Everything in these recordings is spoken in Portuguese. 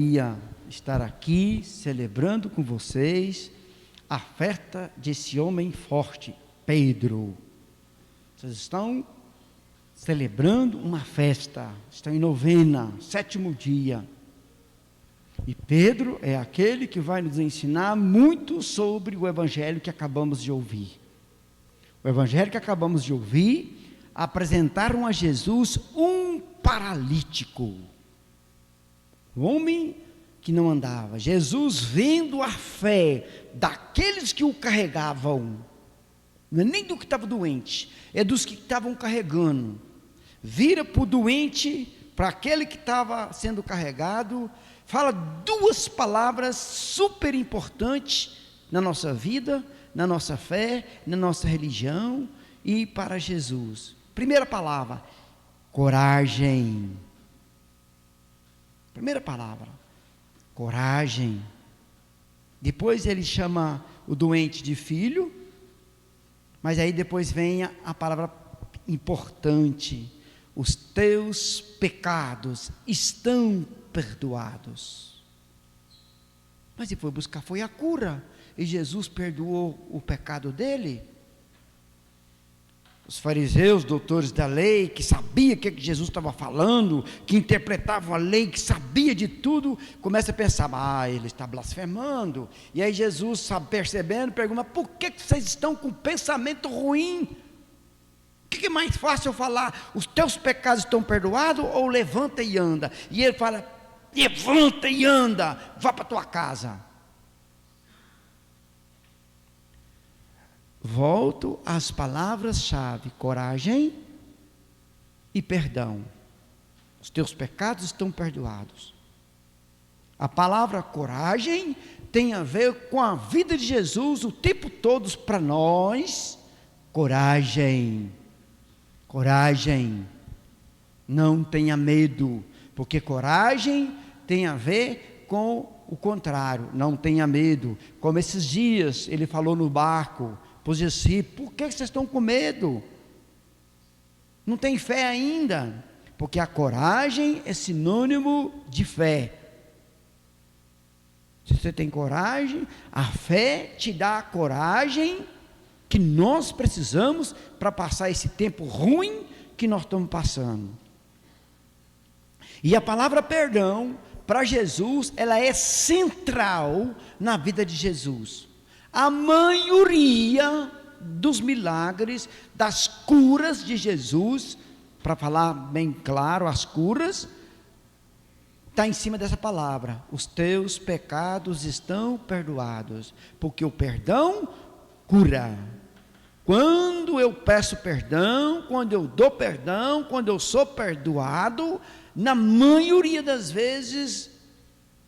Ia estar aqui celebrando com vocês a festa desse homem forte, Pedro. Vocês estão celebrando uma festa, estão em novena, 7º dia. E Pedro é aquele que vai nos ensinar muito sobre o evangelho que acabamos de ouvir. O evangelho que acabamos de ouvir apresentaram a Jesus um paralítico, um homem que não andava. Jesus, vendo a fé daqueles que o carregavam, não é nem do que estava doente, é dos que estavam carregando, vira para o doente, para aquele que estava sendo carregado, fala 2 palavras super importantes na nossa vida, na nossa fé, na nossa religião e para Jesus. Primeira palavra, coragem. Primeira palavra, coragem. Depois ele chama o doente de filho, mas aí depois vem a palavra importante: os teus pecados estão perdoados. Mas ele foi buscar, foi a cura, e Jesus perdoou o pecado dele. Os fariseus, doutores da lei, que sabiam o que Jesus estava falando, que interpretavam a lei, que sabia de tudo, começa a pensar: ele está blasfemando. E aí Jesus, percebendo, pergunta: por que vocês estão com pensamento ruim? O que é mais fácil eu falar? Os teus pecados estão perdoados, ou levanta e anda? E ele fala: levanta e anda, vá para a tua casa. Volto às palavras-chave: coragem e perdão. Os teus pecados estão perdoados. A palavra coragem tem a ver com a vida de Jesus o tempo todo para nós. Coragem, coragem, não tenha medo, porque coragem tem a ver com o contrário, não tenha medo. Como esses dias ele falou no barco para os discípulos: por que vocês estão com medo? Não tem fé ainda? Porque a coragem é sinônimo de fé. Se você tem coragem, a fé te dá a coragem que nós precisamos para passar esse tempo ruim que nós estamos passando. E a palavra perdão, para Jesus, ela é central na vida de Jesus. A maioria dos milagres, das curas de Jesus, para falar bem claro, as curas, está em cima dessa palavra: os teus pecados estão perdoados, porque o perdão cura. Quando eu peço perdão, quando eu dou perdão, quando eu sou perdoado, na maioria das vezes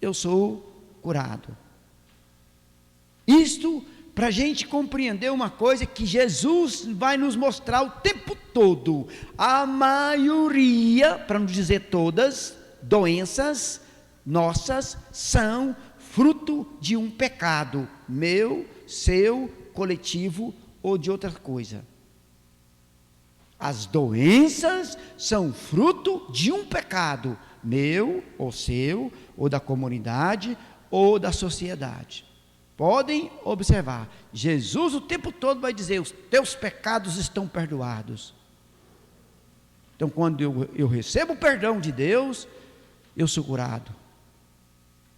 eu sou curado. Isto para a gente compreender uma coisa que Jesus vai nos mostrar o tempo todo: a maioria, para não dizer todas, doenças nossas são fruto de um pecado, meu, seu, coletivo ou de outra coisa. As doenças são fruto de um pecado, meu, ou seu, ou da comunidade, ou da sociedade. Podem observar, Jesus o tempo todo vai dizer: os teus pecados estão perdoados. Então, quando eu recebo o perdão de Deus, eu sou curado.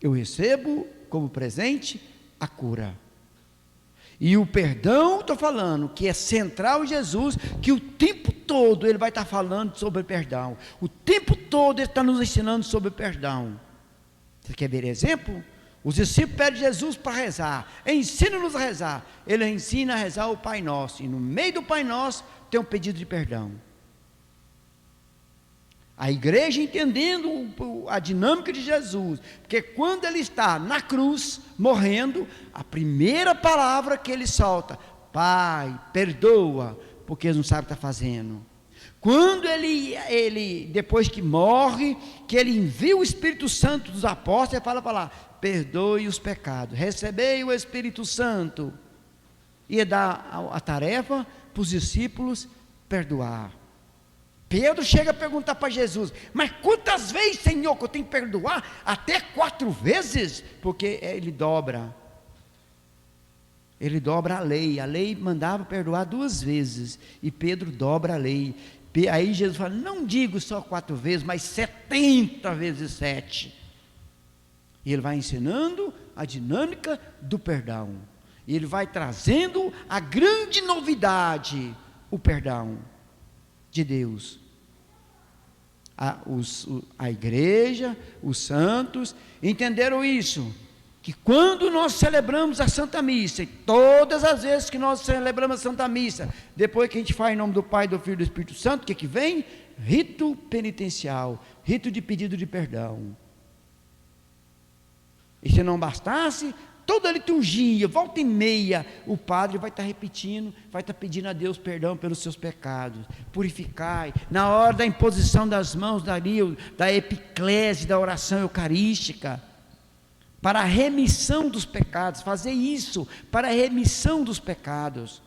Eu recebo como presente a cura. E o perdão, estou falando, que é central em Jesus, que o tempo todo Ele vai estar falando sobre perdão. O tempo todo Ele está nos ensinando sobre perdão. Você quer ver exemplo? Os discípulos pedem Jesus para rezar: ensina-nos a rezar. Ele ensina a rezar o Pai Nosso, e no meio do Pai Nosso tem um pedido de perdão. A igreja, entendendo a dinâmica de Jesus, porque quando Ele está na cruz, morrendo, a primeira palavra que Ele solta: Pai, perdoa, porque eles não sabem o que está fazendo. Quando ele, depois que morre, que Ele envia o Espírito Santo dos apóstolos, Ele fala para lá: perdoe os pecados, recebei o Espírito Santo. E dá a tarefa para os discípulos perdoar. Pedro chega a perguntar para Jesus: mas quantas vezes, Senhor, que eu tenho que perdoar? Até 4 vezes? Porque ele dobra a lei mandava perdoar 2 vezes, e Pedro dobra a lei. Aí Jesus fala: não digo só 4 vezes, mas 70 vezes 7. E ele vai ensinando a dinâmica do perdão, e ele vai trazendo a grande novidade, o perdão de Deus. A igreja, os santos entenderam isso, que quando nós celebramos a Santa Missa, e todas as vezes que nós celebramos a Santa Missa, depois que a gente faz em nome do Pai, do Filho e do Espírito Santo, o que vem? Rito penitencial, rito de pedido de perdão. E se não bastasse, toda a liturgia, volta e meia, o padre vai estar repetindo, vai estar pedindo a Deus perdão pelos seus pecados. Purificai, na hora da imposição das mãos, da epiclese, da oração eucarística, para a remissão dos pecados, fazer isso, para a remissão dos pecados.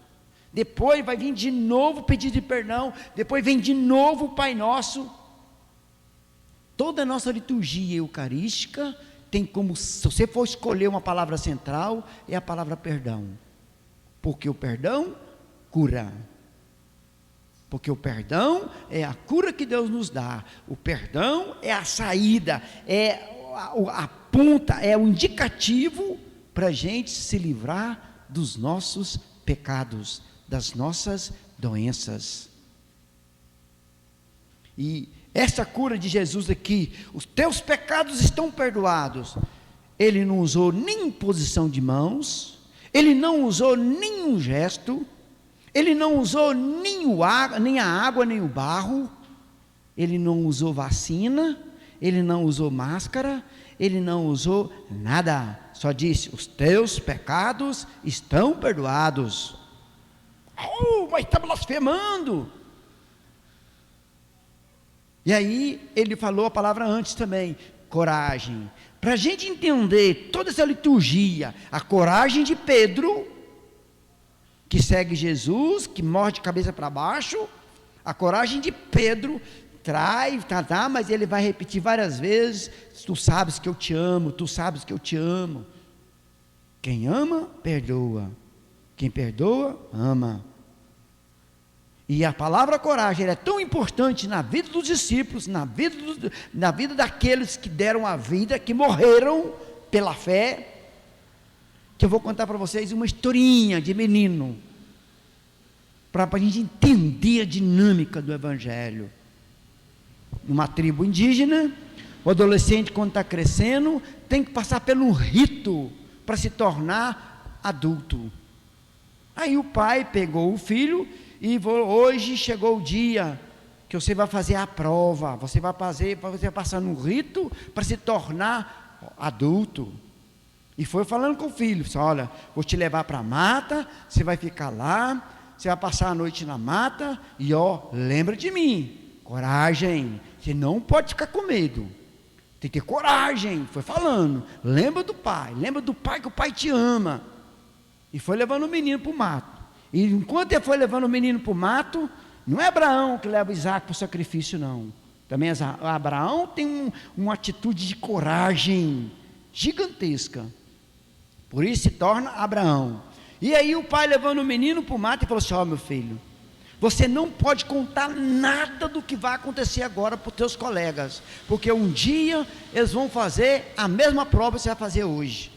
Depois vai vir de novo o pedido de perdão, depois vem de novo o Pai Nosso. Toda a nossa liturgia eucarística tem como, se você for escolher uma palavra central, é a palavra perdão, porque o perdão cura, porque o perdão é a cura que Deus nos dá, o perdão é a saída, é a ponta, é o indicativo para a gente se livrar dos nossos pecados, das nossas doenças. E essa cura de Jesus aqui, os teus pecados estão perdoados. Ele não usou nem imposição de mãos, ele não usou nenhum gesto, ele não usou nem a água, nem o barro, ele não usou vacina, ele não usou máscara, ele não usou nada, só disse: os teus pecados estão perdoados. Mas está blasfemando. E aí ele falou a palavra antes também, coragem. Para a gente entender toda essa liturgia, a coragem de Pedro, que segue Jesus, que morre de cabeça para baixo, a coragem de Pedro, mas ele vai repetir várias vezes: tu sabes que eu te amo, tu sabes que eu te amo. Quem ama, perdoa. Quem perdoa, ama. E a palavra coragem é tão importante na vida dos discípulos, na vida daqueles que deram a vida, que morreram pela fé, que eu vou contar para vocês uma historinha de menino, para a gente entender a dinâmica do Evangelho. Numa tribo indígena, o adolescente, quando está crescendo, tem que passar pelo rito para se tornar adulto. Aí o pai pegou o filho e hoje chegou o dia que você vai fazer a prova, você vai passar no rito para se tornar adulto. E foi falando com o filho: olha, vou te levar para a mata, você vai ficar lá, você vai passar a noite na mata, e lembra de mim, coragem, você não pode ficar com medo, tem que ter coragem. Foi falando, lembra do pai que o pai te ama. E foi levando o menino para o mato. E enquanto ele foi levando o menino para o mato, não é Abraão que leva Isaac para o sacrifício, não. Também Abraão tem uma atitude de coragem gigantesca, por isso se torna Abraão. E aí o pai levando o menino para o mato e falou assim: meu filho, você não pode contar nada do que vai acontecer agora para os teus colegas, porque um dia eles vão fazer a mesma prova que você vai fazer hoje,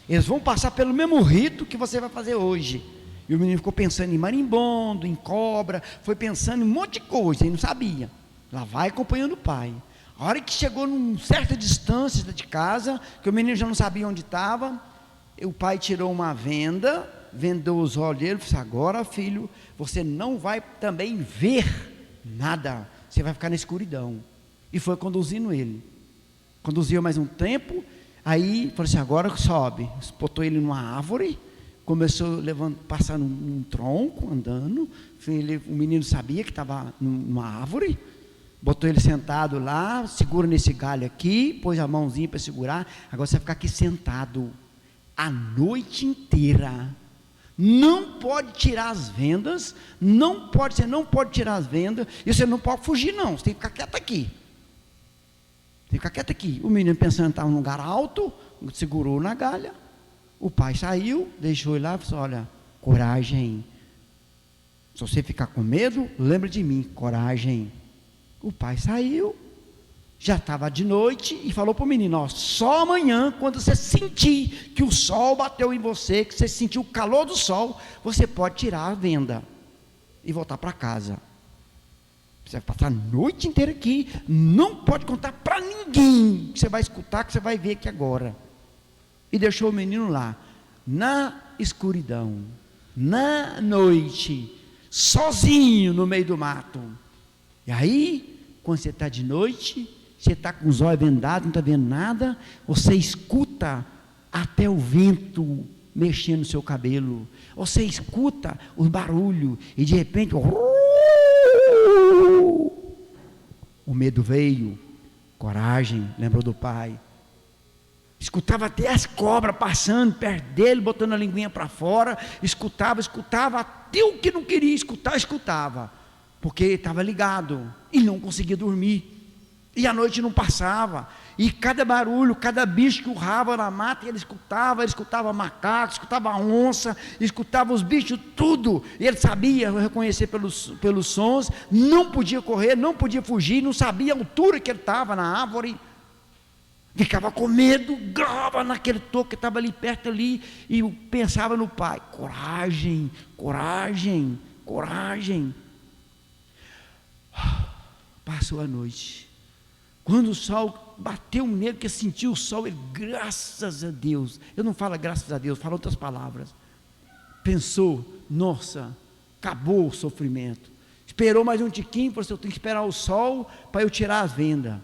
eles vão passar pelo mesmo rito que você vai fazer hoje. E o menino ficou pensando em marimbondo, em cobra, foi pensando em um monte de coisa, ele não sabia. Lá vai acompanhando o pai. A hora que chegou numa certa distância de casa, que o menino já não sabia onde estava, o pai tirou uma venda, vendou os olhos dele, e falou: agora, filho, você não vai também ver nada, você vai ficar na escuridão. E foi conduzindo ele. Conduziu mais um tempo, aí falou assim: agora sobe. Botou ele numa árvore, começou passar num tronco, andando. O menino sabia que estava numa árvore, botou ele sentado lá, segura nesse galho aqui, pôs a mãozinha para segurar. Agora você vai ficar aqui sentado a noite inteira, Não pode tirar as vendas, você não pode tirar as vendas, e você não pode fugir não, você tem que ficar quieto aqui. Tem que ficar quieto aqui. O menino pensando que estava num lugar alto, segurou na galha. O pai saiu, deixou ele lá e falou: olha, coragem. Se você ficar com medo, lembra de mim, coragem. O pai saiu, já estava de noite, e falou para o menino: ó, só amanhã, quando você sentir que o sol bateu em você, que você sentiu o calor do sol, você pode tirar a venda e voltar para casa. Você vai passar a noite inteira aqui, não pode contar para ninguém, que você vai escutar, que você vai ver aqui agora. E deixou o menino lá, na escuridão, na noite, sozinho no meio do mato. E aí, quando você está de noite, você está com os olhos vendados, não está vendo nada, você escuta até o vento mexendo no seu cabelo, você escuta o barulho, e de repente, o medo veio, coragem, lembrou do pai. Escutava até as cobras passando perto dele, botando a linguinha para fora, escutava até o que não queria escutar, escutava, porque estava ligado, e não conseguia dormir, e a noite não passava, e cada barulho, cada bicho que urrava na mata, ele escutava macaco, escutava onça, escutava os bichos, tudo, e ele sabia reconhecer pelos sons, não podia correr, não podia fugir, não sabia a altura que ele estava na árvore, ficava com medo, grava naquele toco que estava ali perto ali, e pensava no pai: coragem, coragem, coragem. Passou a noite, quando o sol bateu nele, que sentiu o sol, ele, graças a Deus, eu não falo graças a Deus, falo outras palavras, pensou: nossa, acabou o sofrimento. Esperou mais um tiquinho, falou assim: eu tenho que esperar o sol para eu tirar as vendas.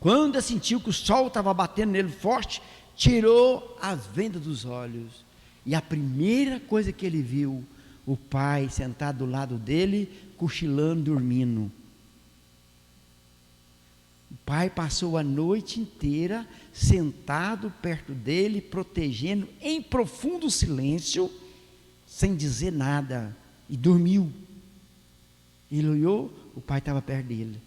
Quando ele sentiu que o sol estava batendo nele forte, tirou as vendas dos olhos, e a primeira coisa que ele viu, o pai sentado do lado dele, cochilando, dormindo. O pai passou a noite inteira sentado perto dele, protegendo, em profundo silêncio, sem dizer nada, e dormiu. Ele olhou, o pai estava perto dele.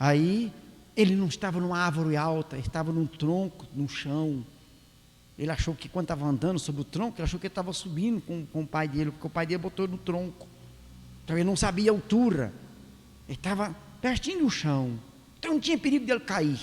Aí, ele não estava numa árvore alta, estava num tronco, no chão. Ele achou que quando estava andando sobre o tronco, ele achou que ele estava subindo com o pai dele, porque o pai dele botou no tronco. Então ele não sabia a altura, ele estava pertinho do chão, então não tinha perigo dele cair.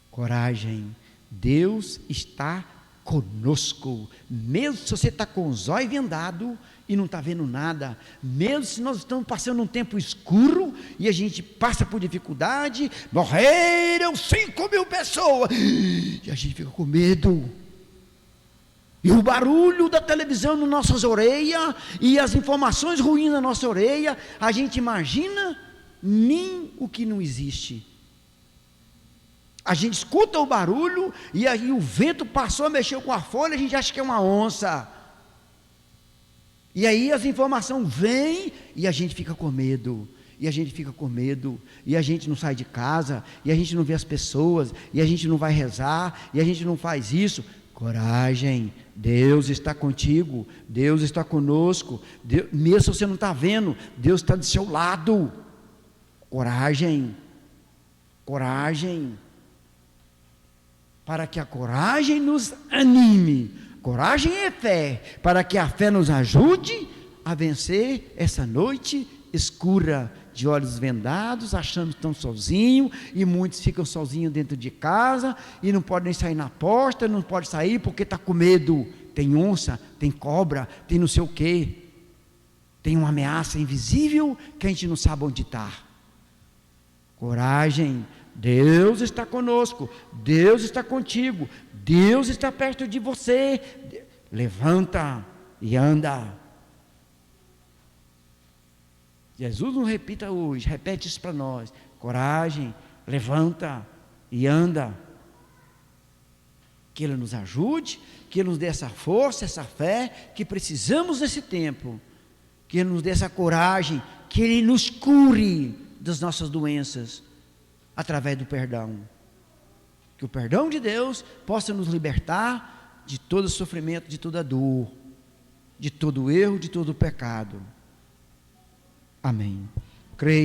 Coragem, Deus está conosco, mesmo se você está com os olhos vendados e não está vendo nada, mesmo se nós estamos passando um tempo escuro e a gente passa por dificuldade, morreram 5.000 pessoas, e a gente fica com medo, e o barulho da televisão nas nossas orelhas, e as informações ruins na nossa orelha, a gente imagina nem o que não existe. A gente escuta o barulho, e aí o vento passou, mexeu com a folha, a gente acha que é uma onça, e aí as informações vêm, e a gente fica com medo, e a gente fica com medo, e a gente não sai de casa, e a gente não vê as pessoas, e a gente não vai rezar, e a gente não faz isso. Coragem, Deus está contigo, Deus está conosco, Deus, mesmo se você não está vendo, Deus está do seu lado. Coragem, coragem, para que a coragem nos anime. Coragem é fé, para que a fé nos ajude a vencer essa noite escura, de olhos vendados, achando que estão sozinhos, e muitos ficam sozinhos dentro de casa, e não podem nem sair na porta, não pode sair porque está com medo, tem onça, tem cobra, tem não sei o que, tem uma ameaça invisível, que a gente não sabe onde está. Coragem, Deus está conosco, Deus está contigo, Deus está perto de você, levanta e anda. Jesus não repita hoje, repete isso para nós, coragem, levanta e anda, que Ele nos ajude, que Ele nos dê essa força, essa fé, que precisamos nesse tempo, que Ele nos dê essa coragem, que Ele nos cure das nossas doenças, através do perdão. Que o perdão de Deus possa nos libertar de todo sofrimento, de toda dor, de todo erro, de todo pecado. Amém. Creio.